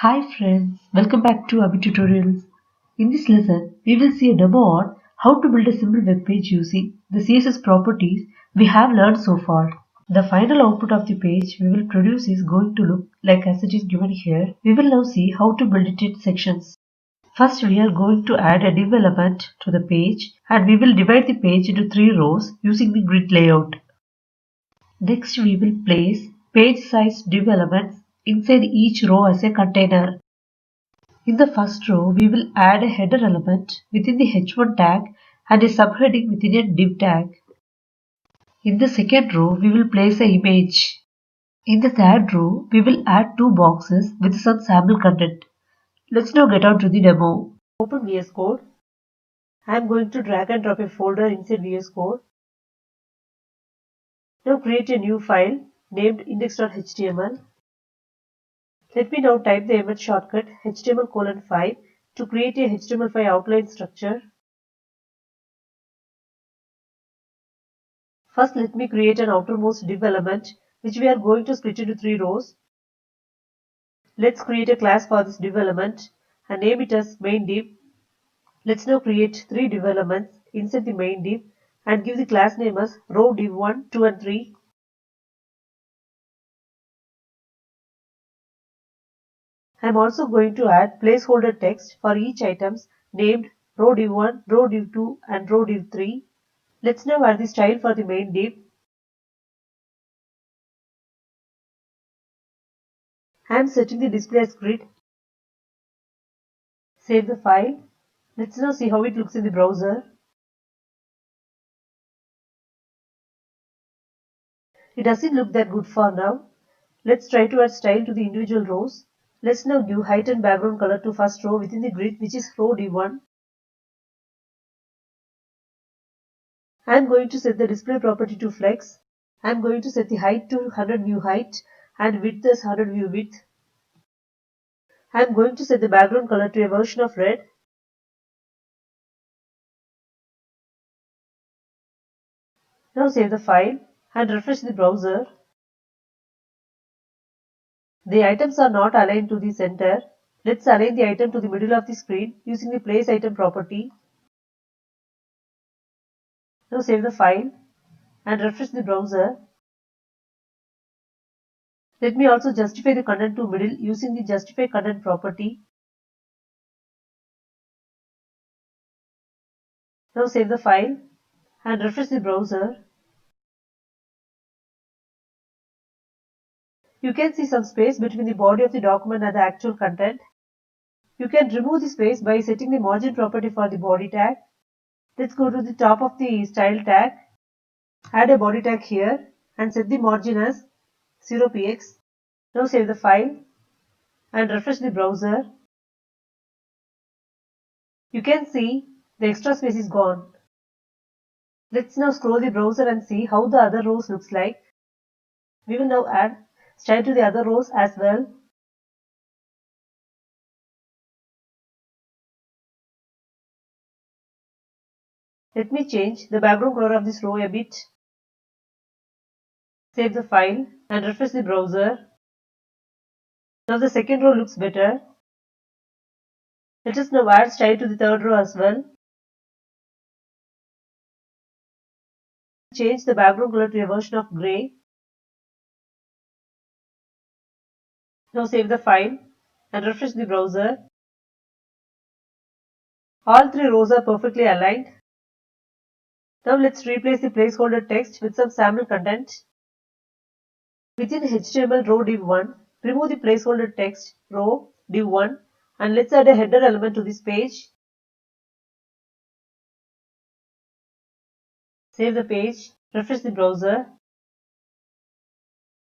Hi friends, welcome back to Abhi Tutorials. In this lesson, we will see a demo on how to build a simple web page using the CSS properties we have learned so far. The final output of the page we will produce is going to look like as it is given here. We will now see how to build it in sections. First, we are going to add a div element to the page and we will divide the page into 3 rows using the grid layout. Next, we will place page size div elements inside each row as a container. In the first row, we will add a header element within the h1 tag and a subheading within a div tag. In the second row, we will place an image. In the third row, we will add 2 boxes with some sample content. Let's now get on to the demo. Open VS Code. I am going to drag and drop a folder inside VS Code. Now create a new file named index.html. Let me now type the image shortcut html:5 to create a HTML5 outline structure. First, let me create an outermost div element which we are going to split into 3 rows. Let's create a class for this div element and name it as main div. Let's now create 3 div elements inside the main div and give the class name as row div1, 2 and 3. I am also going to add placeholder text for each items named row div1, row div2 and row div3. Let's now add the style for the main div. I am setting the display as grid. Save the file. Let's now see how it looks in the browser. It doesn't look that good for now. Let's try to add style to the individual rows. Let's now give height and background color to first row within the grid, which is row D1. I am going to set the display property to flex. I am going to set the height to 100 view height and width as 100 view width. I am going to set the background color to a version of red. Now save the file and refresh the browser. The items are not aligned to the center. Let's align the item to the middle of the screen using the place item property. Now save the file and refresh the browser. Let me also justify the content to middle using the justify content property. Now save the file and refresh the browser. You can see some space between the body of the document and the actual content. You can remove the space by setting the margin property for the body tag. Let's go to the top of the style tag. Add a body tag here and set the margin as 0px. Now save the file and refresh the browser. You can see the extra space is gone. Let's now scroll the browser and see how the other rows looks like. We will now add style to the other rows as well. Let me change the background color of this row a bit. Save the file and refresh the browser. Now the second row looks better. Let us now add style to the third row as well. Change the background color to a version of grey. Now save the file and refresh the browser. All 3 rows are perfectly aligned. Now let's replace the placeholder text with some sample content. Within HTML row div1, remove the placeholder text row div1 and let's add a header element to this page. Save the page, refresh the browser.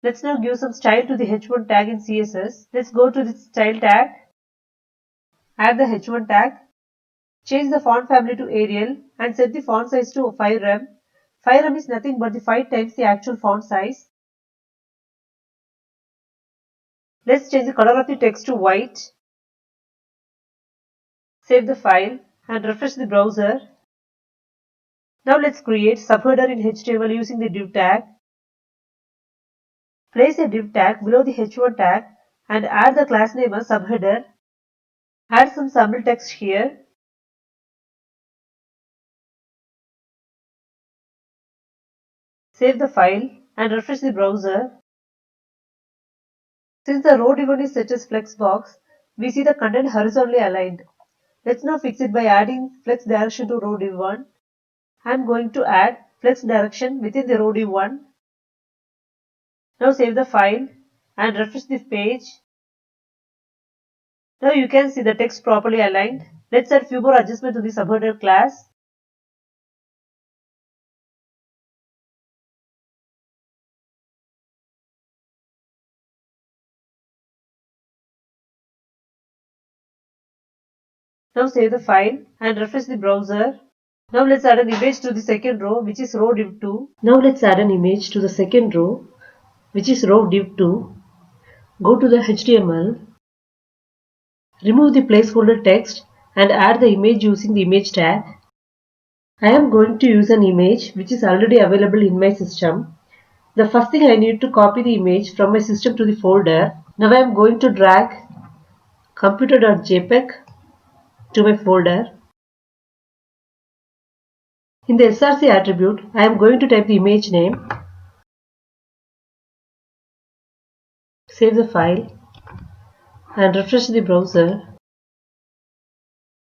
Let's now give some style to the h1 tag in CSS. Let's go to the style tag, add the h1 tag, change the font family to Arial and set the font size to 5rem. 5rem is nothing but the 5 times the actual font size. Let's change the color of the text to white. Save the file and refresh the browser. Now let's create subheader in HTML using the div tag. Place a div tag below the h1 tag and add the class name as subheader. Add some sample text here. Save the file and refresh the browser. Since the row div1 is set as flexbox, we see the content horizontally aligned. Let's now fix it by adding flex direction to row div1. I am going to add flex direction within the row div1. Now save the file and refresh the page. Now you can see the text properly aligned. Let's add few more adjustments to the subheader class. Now save the file and refresh the browser. Now let's add an image to the second row, which is row div2. Now let's add an image to the second row, which is row div2. Go to the HTML. Remove the placeholder text and add the image using the image tag. I am going to use an image which is already available in my system. The first thing I need to copy the image from my system to the folder. Now I am going to drag computer.jpg to my folder. In the src attribute, I am going to type the image name. Save the file and refresh the browser.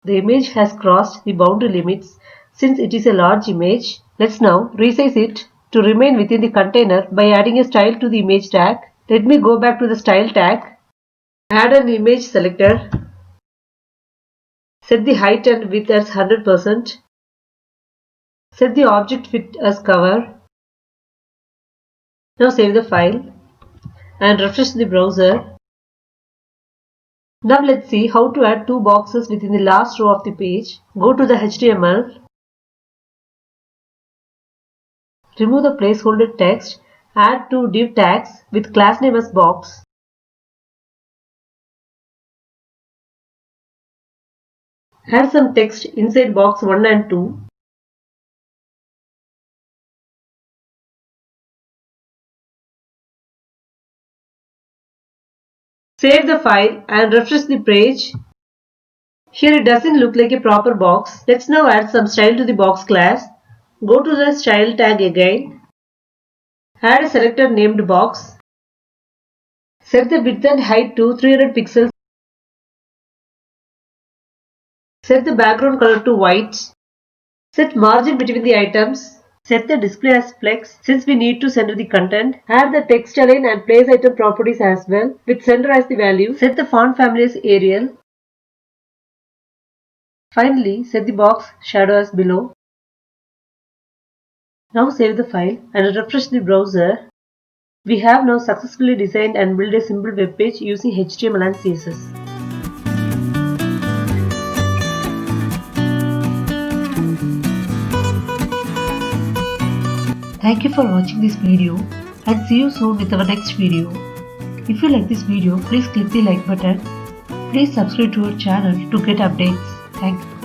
The image has crossed the boundary limits since it is a large image. Let's now resize it to remain within the container by adding a style to the image tag. Let me go back to the style tag. Add an image selector. Set the height and width as 100%. Set the object width as cover. Now save the file and refresh the browser. Now let's see how to add two boxes within the last row of the page. Go to the HTML. Remove the placeholder text. Add two div tags with class name as box. Add some text inside box 1 and 2. Save the file and refresh the page. Here it doesn't look like a proper box. Let's now add some style to the box class. Go to the style tag again. Add a selector named box. Set the width and height to 300 pixels. Set the background color to white. Set margin between the items. Set the display as flex since we need to center the content. Add the text align and place item properties as well with center as the value. Set the font family as Arial. Finally, set the box shadow as below. Now save the file and refresh the browser. We have now successfully designed and built a simple web page using HTML and CSS. Thank you for watching this video and see you soon with our next video. If you like this video, please click the like button. Please subscribe to our channel to get updates. Thank you.